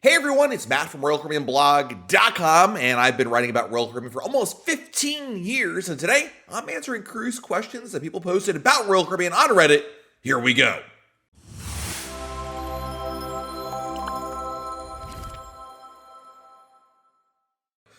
Hey everyone, it's Matt from RoyalCaribbeanBlog.com, and I've been writing about Royal Caribbean for almost 15 years, and today I'm answering cruise questions that people posted about Royal Caribbean on Reddit. Here we go.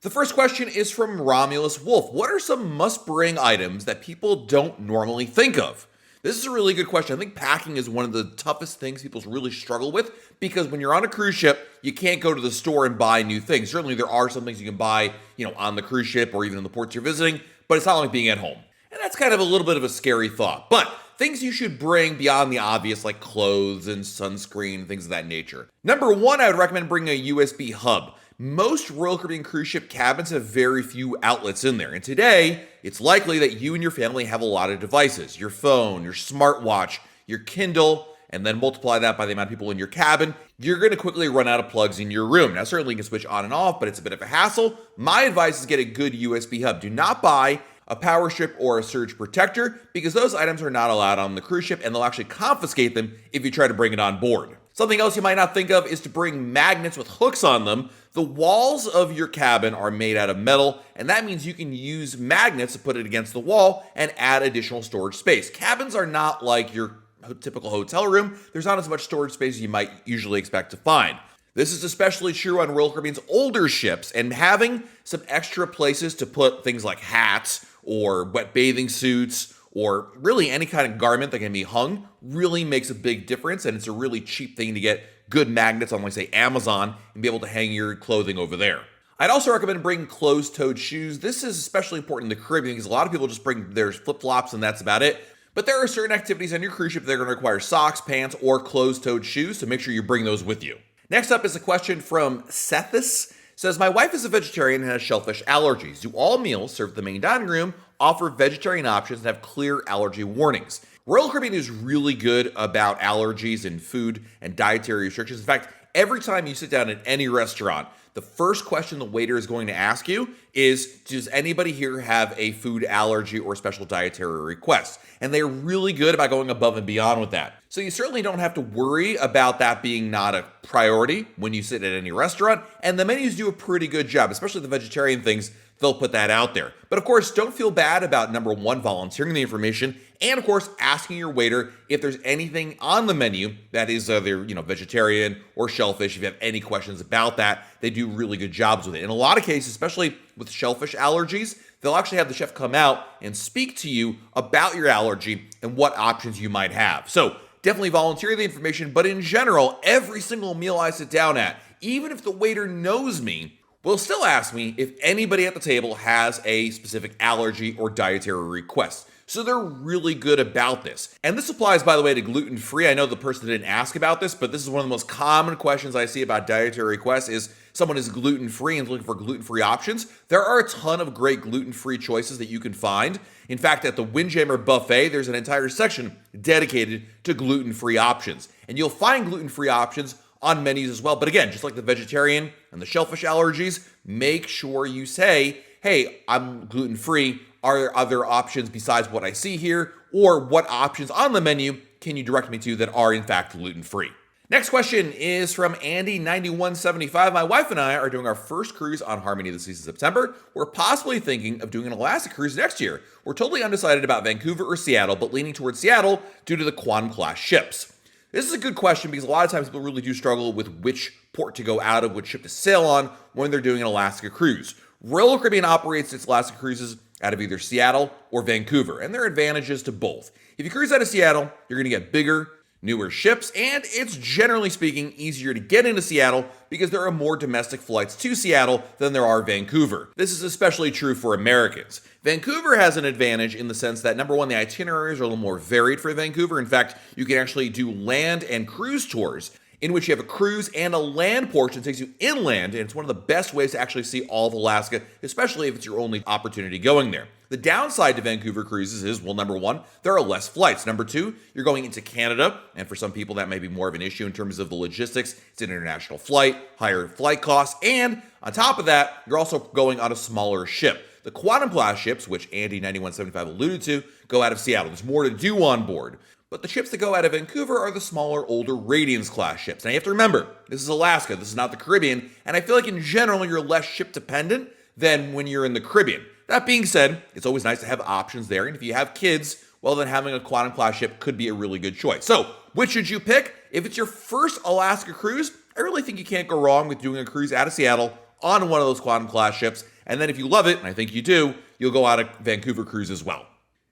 The first question is from Romulus Wolf. What are some must-bring items that people don't normally think of? This is a really good question. I think packing is one of the toughest things people really struggle with because when you're on a cruise ship, you can't go to the store and buy new things. Certainly there are some things you can buy, on the cruise ship or even in the ports you're visiting, but it's not like being at home. And that's kind of a little bit of a scary thought. But things you should bring beyond the obvious like clothes and sunscreen, things of that nature. Number one, I would recommend bringing a USB hub. Most Royal Caribbean cruise ship cabins have very few outlets in there. And today, it's likely that you and your family have a lot of devices. Your phone, your smartwatch, your Kindle, and then multiply that by the amount of people in your cabin. You're going to quickly run out of plugs in your room. Now, certainly you can switch on and off, but it's a bit of a hassle. My advice is get a good USB hub. Do not buy a power strip or a surge protector because those items are not allowed on the cruise ship and they'll actually confiscate them if you try to bring it on board. Something else you might not think of is to bring magnets with hooks on them. The walls of your cabin are made out of metal, and that means you can use magnets to put it against the wall and add additional storage space. Cabins are not like your typical hotel room. There's not as much storage space as you might usually expect to find. This is especially true on Royal Caribbean's older ships, and having some extra places to put things like hats or wet bathing suits or really any kind of garment that can be hung really makes a big difference, and it's a really cheap thing to get good magnets on, like, say, Amazon and be able to hang your clothing over there. I'd also recommend bringing closed-toed shoes. This is especially important in the Caribbean because a lot of people just bring their flip-flops and that's about it. But there are certain activities on your cruise ship that are going to require socks, pants, or closed-toed shoes, so make sure you bring those with you. Next up is a question from Sethis. Says, my wife is a vegetarian and has shellfish allergies. Do all meals served at the main dining room offer vegetarian options and have clear allergy warnings? Royal Caribbean is really good about allergies in food and dietary restrictions. In fact, every time you sit down at any restaurant, the first question the waiter is going to ask you is, does anybody here have a food allergy or special dietary request? And they're really good about going above and beyond with that. So you certainly don't have to worry about that being not a priority when you sit at any restaurant. And the menus do a pretty good job, especially the vegetarian things. They'll put that out there. But of course, don't feel bad about number one, volunteering the information, and of course, asking your waiter if there's anything on the menu that is either, vegetarian or shellfish. If you have any questions about that, they do really good jobs with it. In a lot of cases, especially with shellfish allergies, they'll actually have the chef come out and speak to you about your allergy and what options you might have. So definitely volunteer the information, but in general, every single meal I sit down at, even if the waiter knows me, will still ask me if anybody at the table has a specific allergy or dietary request. So they're really good about this. And this applies, by the way, to gluten-free. I know the person didn't ask about this, but this is one of the most common questions I see about dietary requests is someone is gluten-free and looking for gluten-free options. There are a ton of great gluten-free choices that you can find. In fact, at the Windjammer Buffet, there's an entire section dedicated to gluten-free options. And you'll find gluten-free options on menus as well. But again, just like the vegetarian and the shellfish allergies, make sure you say, hey, I'm gluten-free. Are there other options besides what I see here? Or what options on the menu can you direct me to that are in fact gluten-free? Next question is from Andy9175. My wife and I are doing our first cruise on Harmony this season in September. We're possibly thinking of doing an Alaska cruise next year. We're totally undecided about Vancouver or Seattle, but leaning towards Seattle due to the Quantum-class ships. This is a good question because a lot of times people really do struggle with which port to go out of, which ship to sail on when they're doing an Alaska cruise. Royal Caribbean operates its Alaska cruises out of either Seattle or Vancouver, and there are advantages to both. If you cruise out of Seattle, you're going to get bigger, newer ships, and it's generally speaking easier to get into Seattle because there are more domestic flights to Seattle than there are Vancouver. This is especially true for Americans. Vancouver has an advantage in the sense that, number one, the itineraries are a little more varied for Vancouver. In fact, you can actually do land and cruise tours in which you have a cruise and a land portion that takes you inland, and it's one of the best ways to actually see all of Alaska, especially if it's your only opportunity going there. The downside to Vancouver cruises is, well, number one, there are less flights. Number two, you're going into Canada, and for some people that may be more of an issue in terms of the logistics. It's an international flight, higher flight costs, and on top of that, you're also going on a smaller ship. The Quantum-class ships, which Andy9175 alluded to, go out of Seattle. There's more to do on board. But the ships that go out of Vancouver are the smaller, older Radiance class ships. Now you have to remember, this is Alaska, this is not the Caribbean, and I feel like in general you're less ship dependent than when you're in the Caribbean. That being said, it's always nice to have options there, and if you have kids, well then having a Quantum class ship could be a really good choice. So, which should you pick? If it's your first Alaska cruise, I really think you can't go wrong with doing a cruise out of Seattle on one of those Quantum class ships, and then if you love it, and I think you do, you'll go out a Vancouver cruise as well.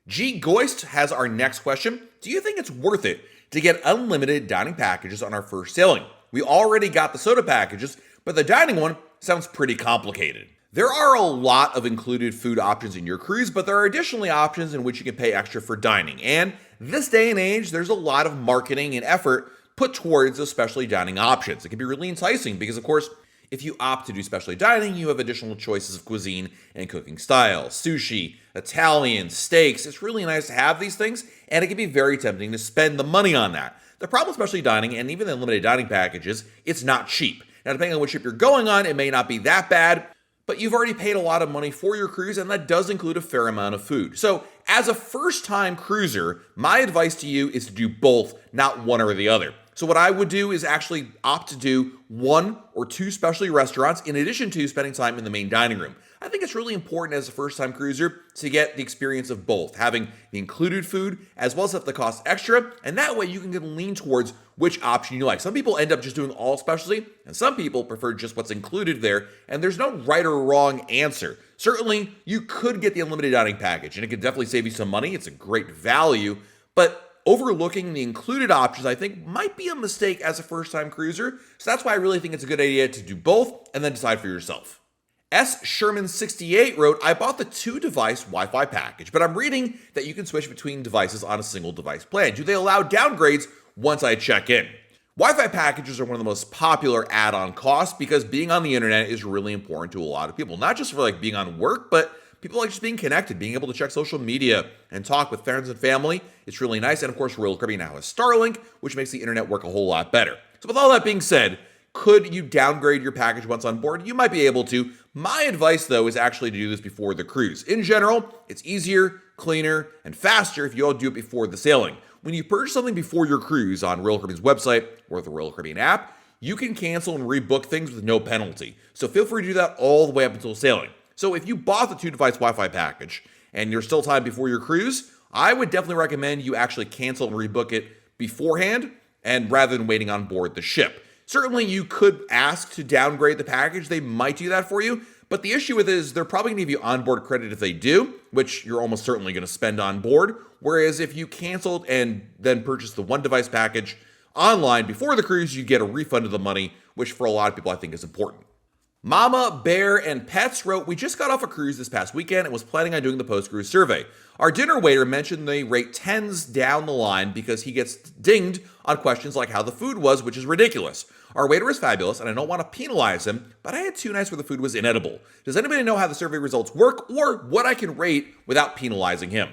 G. Goist has our next question. Do you think it's worth it to get unlimited dining packages on our first sailing? We already got the soda packages, but the dining one sounds pretty complicated. There are a lot of included food options in your cruise, but there are additionally options in which you can pay extra for dining. And this day and age, there's a lot of marketing and effort put towards those specialty dining options. It can be really enticing because, of course, if you opt to do specialty dining, you have additional choices of cuisine and cooking styles, sushi, Italian, steaks. It's really nice to have these things, and it can be very tempting to spend the money on that. The problem with specialty dining and even the limited dining packages, it's not cheap. Now, depending on which ship you're going on, it may not be that bad, but you've already paid a lot of money for your cruise, and that does include a fair amount of food. So, as a first-time cruiser, my advice to you is to do both, not one or the other. So what I would do is actually opt to do 1 or 2 specialty restaurants in addition to spending time in the main dining room. I think it's really important as a first-time cruiser to get the experience of both, having the included food as well as if the cost extra, and that way you can lean towards which option you like. Some people end up just doing all specialty, and some people prefer just what's included there, and there's no right or wrong answer. Certainly, you could get the unlimited dining package, and it could definitely save you some money. It's a great value, but overlooking the included options, I think, might be a mistake as a first-time cruiser. So that's why I really think it's a good idea to do both and then decide for yourself. S. Sherman68 wrote, I bought the 2-device Wi-Fi package, but I'm reading that you can switch between devices on a single device plan. Do they allow downgrades once I check in? Wi-Fi packages are one of the most popular add-on costs because being on the internet is really important to a lot of people. Not just for being on work, but people like just being connected, being able to check social media and talk with friends and family. It's really nice. And of course, Royal Caribbean now has Starlink, which makes the internet work a whole lot better. So with all that being said, could you downgrade your package once on board? You might be able to. My advice, though, is actually to do this before the cruise. In general, it's easier, cleaner, and faster if you all do it before the sailing. When you purchase something before your cruise on Royal Caribbean's website or the Royal Caribbean app, you can cancel and rebook things with no penalty. So feel free to do that all the way up until sailing. So if you bought the 2-device Wi-Fi package and there's still time before your cruise, I would definitely recommend you actually cancel and rebook it beforehand and rather than waiting on board the ship. Certainly you could ask to downgrade the package. They might do that for you. But the issue with it is they're probably going to give you onboard credit if they do, which you're almost certainly going to spend on board. Whereas if you canceled and then purchased the 1-device package online before the cruise, you get a refund of the money, which for a lot of people I think is important. Mama, Bear, and Pets wrote, we just got off a cruise this past weekend and was planning on doing the post-cruise survey. Our dinner waiter mentioned they rate 10s down the line because he gets dinged on questions like how the food was, which is ridiculous. Our waiter is fabulous, and I don't want to penalize him, but I had 2 nights where the food was inedible. Does anybody know how the survey results work or what I can rate without penalizing him?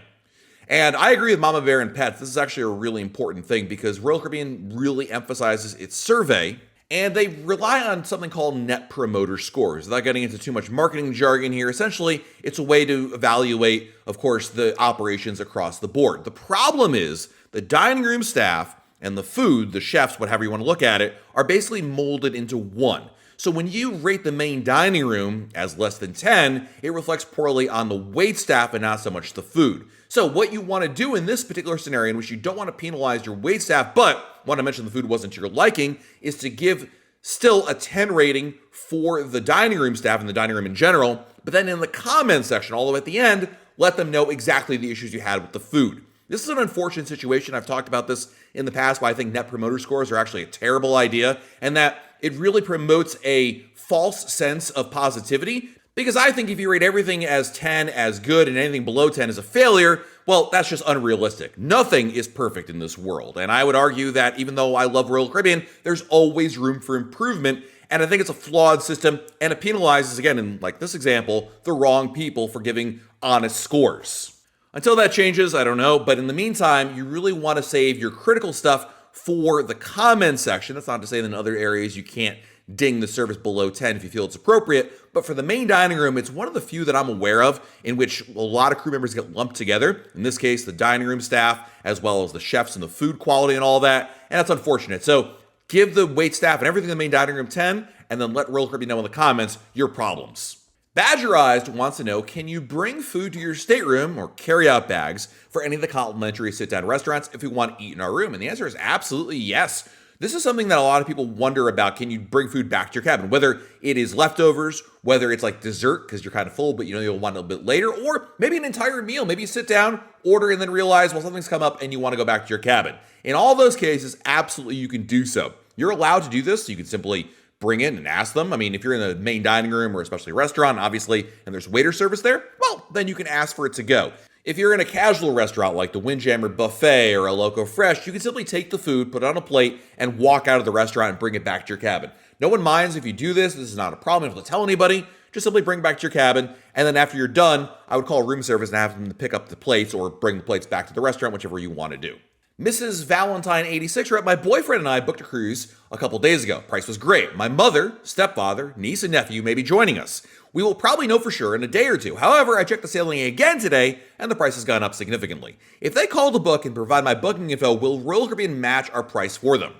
And I agree with Mama Bear and Pets. This is actually a really important thing because Royal Caribbean really emphasizes its survey, and they rely on something called Net Promoter Scores. Without getting into too much marketing jargon here, essentially, it's a way to evaluate, of course, the operations across the board. The problem is the dining room staff and the food, the chefs, whatever you want to look at it, are basically molded into one. So when you rate the main dining room as less than 10, it reflects poorly on the wait staff and not so much the food. So what you want to do in this particular scenario, in which you don't want to penalize your wait staff, but want to mention the food wasn't to your liking, is to give still a 10 rating for the dining room staff and the dining room in general, but then in the comments section, all the way at the end, let them know exactly the issues you had with the food. This is an unfortunate situation. I've talked about this in the past, but I think Net Promoter Scores are actually a terrible idea, and that it really promotes a false sense of positivity. Because I think if you rate everything as 10 as good and anything below 10 as a failure, well, that's just unrealistic. Nothing is perfect in this world. And I would argue that even though I love Royal Caribbean, there's always room for improvement. And I think it's a flawed system, and it penalizes, again, in like this example, the wrong people for giving honest scores. Until that changes, I don't know. But in the meantime, you really want to save your critical stuff for the comment section. That's not to say that in other areas you can't ding the service below 10 if you feel it's appropriate. But for the main dining room, it's one of the few that I'm aware of in which a lot of crew members get lumped together. In this case, the dining room staff, as well as the chefs and the food quality and all that. And that's unfortunate. So give the wait staff and everything in the main dining room 10, and then let Royal Caribbean know in the comments your problems. Badgerized wants to know, can you bring food to your stateroom or carry-out bags for any of the complimentary sit-down restaurants if we want to eat in our room? And the answer is absolutely yes. This is something that a lot of people wonder about. Can you bring food back to your cabin? Whether it is leftovers, whether it's like dessert because you're kind of full, but you know you'll want it a little bit later, or maybe an entire meal. Maybe you sit down, order, and then realize, well, something's come up and you want to go back to your cabin. In all those cases, absolutely you can do so. You're allowed to do this. You can simply bring in and ask them. I mean, if you're in the main dining room or especially a restaurant, obviously, and there's waiter service there, well, then you can ask for it to go. If you're in a casual restaurant like the Windjammer Buffet or a Loco Fresh, you can simply take the food, put it on a plate, and walk out of the restaurant and bring it back to your cabin. No one minds if you do this. This is not a problem. You don't have to tell anybody. Just simply bring it back to your cabin. And then after you're done, I would call room service and have them to pick up the plates or bring the plates back to the restaurant, whichever you want to do. Mrs. Valentine 86 wrote, my boyfriend and I booked a cruise a couple days ago. Price was great. My mother, stepfather, niece, and nephew may be joining us. We will probably know for sure in a day or two. However, I checked the sailing again today, and the price has gone up significantly. If they call to book and provide my booking info, will Royal Caribbean match our price for them?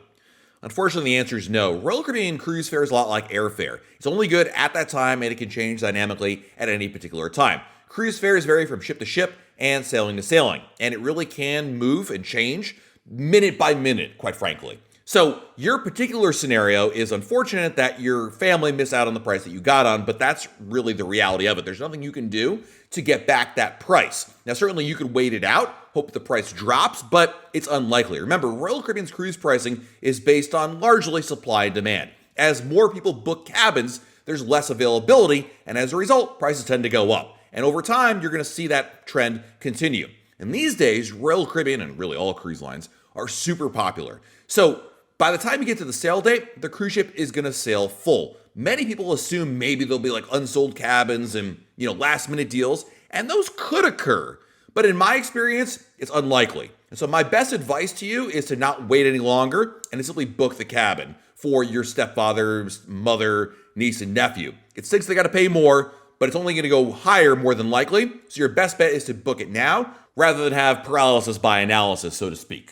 Unfortunately, the answer is no. Royal Caribbean cruise fare is a lot like airfare. It's only good at that time, and it can change dynamically at any particular time. Cruise fares vary from ship to ship and sailing to sailing, and it really can move and change minute by minute, quite frankly. So your particular scenario is unfortunate that your family missed out on the price that you got on, but that's really the reality of it. There's nothing you can do to get back that price. Now, certainly you could wait it out, hope the price drops, but it's unlikely. Remember, Royal Caribbean's cruise pricing is based on largely supply and demand. As more people book cabins, there's less availability, and as a result, prices tend to go up. And over time, you're going to see that trend continue. And these days, Royal Caribbean, and really all cruise lines, are super popular. So by the time you get to the sail date, the cruise ship is going to sail full. Many people assume maybe there'll be like unsold cabins and, last minute deals, and those could occur. But in my experience, it's unlikely. And so my best advice to you is to not wait any longer and to simply book the cabin for your stepfather's mother, niece, and nephew. It stinks they got to pay more, but it's only going to go higher more than likely. So your best bet is to book it now rather than have paralysis by analysis, so to speak.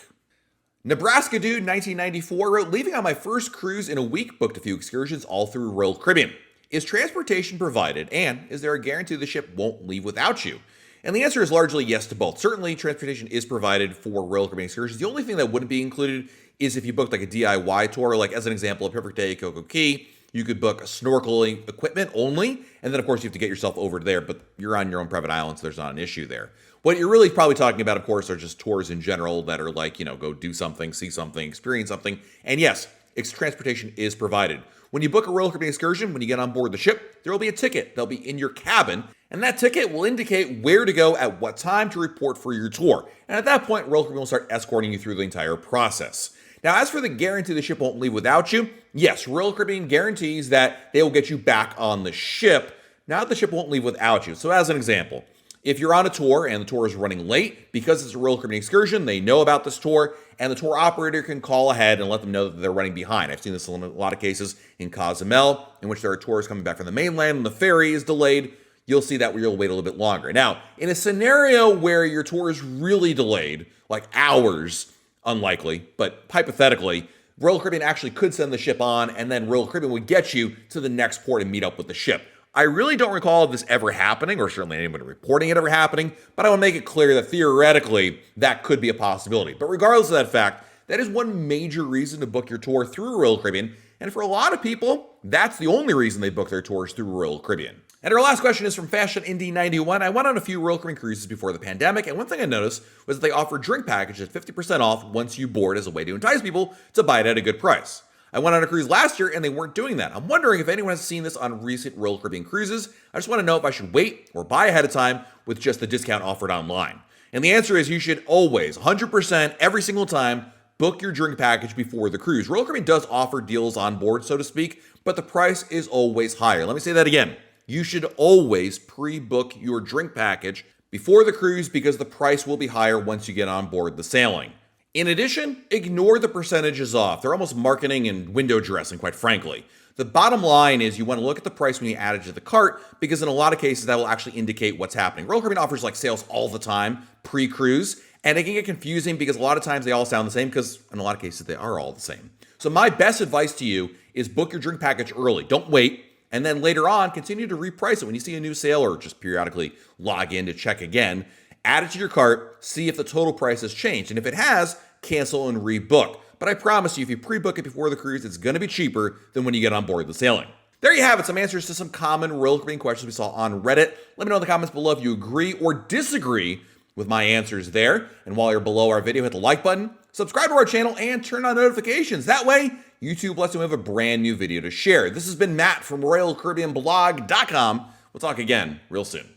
Nebraska Dude 1994 wrote, leaving on my first cruise in a week, booked a few excursions all through Royal Caribbean. Is transportation provided, and is there a guarantee the ship won't leave without you? And the answer is largely yes to both. Certainly, transportation is provided for Royal Caribbean excursions. The only thing that wouldn't be included is if you booked like a DIY tour, like as an example, a Perfect Day Coco Key. You could book snorkeling equipment only, and then of course you have to get yourself over there, but you're on your own private island, so there's not an issue there. What you're really probably talking about, of course, are just tours in general that are like, go do something, see something, experience something. And yes, transportation is provided. When you book a Royal Caribbean excursion, when you get on board the ship, there will be a ticket. They'll be in your cabin, and that ticket will indicate where to go at what time to report for your tour. And at that point, Royal Caribbean will start escorting you through the entire process. Now, as for the guarantee the ship won't leave without you, yes, Royal Caribbean guarantees that they will get you back on the ship. Now the ship won't leave without you. So as an example, if you're on a tour and the tour is running late, because it's a Royal Caribbean excursion, they know about this tour, and the tour operator can call ahead and let them know that they're running behind. I've seen this in a lot of cases in Cozumel, in which there are tours coming back from the mainland and the ferry is delayed. You'll see that where you'll wait a little bit longer. Now, in a scenario where your tour is really delayed, like hours, unlikely, but hypothetically, Royal Caribbean actually could send the ship on, and then Royal Caribbean would get you to the next port and meet up with the ship. I really don't recall this ever happening, or certainly anybody reporting it ever happening, but I want to make it clear that theoretically, that could be a possibility. But regardless of that fact, that is one major reason to book your tour through Royal Caribbean, and for a lot of people, that's the only reason they book their tours through Royal Caribbean. And our last question is from Fashion Indie 91. I went on a few Royal Caribbean cruises before the pandemic, and one thing I noticed was that they offer drink packages at 50% off once you board as a way to entice people to buy it at a good price. I went on a cruise last year and they weren't doing that. I'm wondering if anyone has seen this on recent Royal Caribbean cruises. I just want to know if I should wait or buy ahead of time with just the discount offered online. And the answer is you should always, 100% every single time, book your drink package before the cruise. Royal Caribbean does offer deals on board, so to speak, but the price is always higher. Let me say that again. You should always pre-book your drink package before the cruise because the price will be higher once you get on board the sailing. In addition, ignore the percentages off. They're almost marketing and window dressing, quite frankly. The bottom line is you want to look at the price when you add it to the cart, because in a lot of cases that will actually indicate what's happening. Royal Caribbean offers like sales all the time pre-cruise, and it can get confusing because a lot of times they all sound the same, because in a lot of cases they are all the same. So my best advice to you is book your drink package early. Don't wait. And then later on, continue to reprice it. When you see a new sale, or just periodically log in to check again, add it to your cart, see if the total price has changed. And if it has, cancel and rebook. But I promise you, if you pre-book it before the cruise, it's going to be cheaper than when you get on board the sailing. There you have it, some answers to some common Royal Caribbean questions we saw on Reddit. Let me know in the comments below if you agree or disagree with my answers there. And while you're below our video, hit the like button, subscribe to our channel, and turn on notifications. That way, YouTube lets you have a brand new video to share. This has been Matt from RoyalCaribbeanBlog.com. We'll talk again real soon.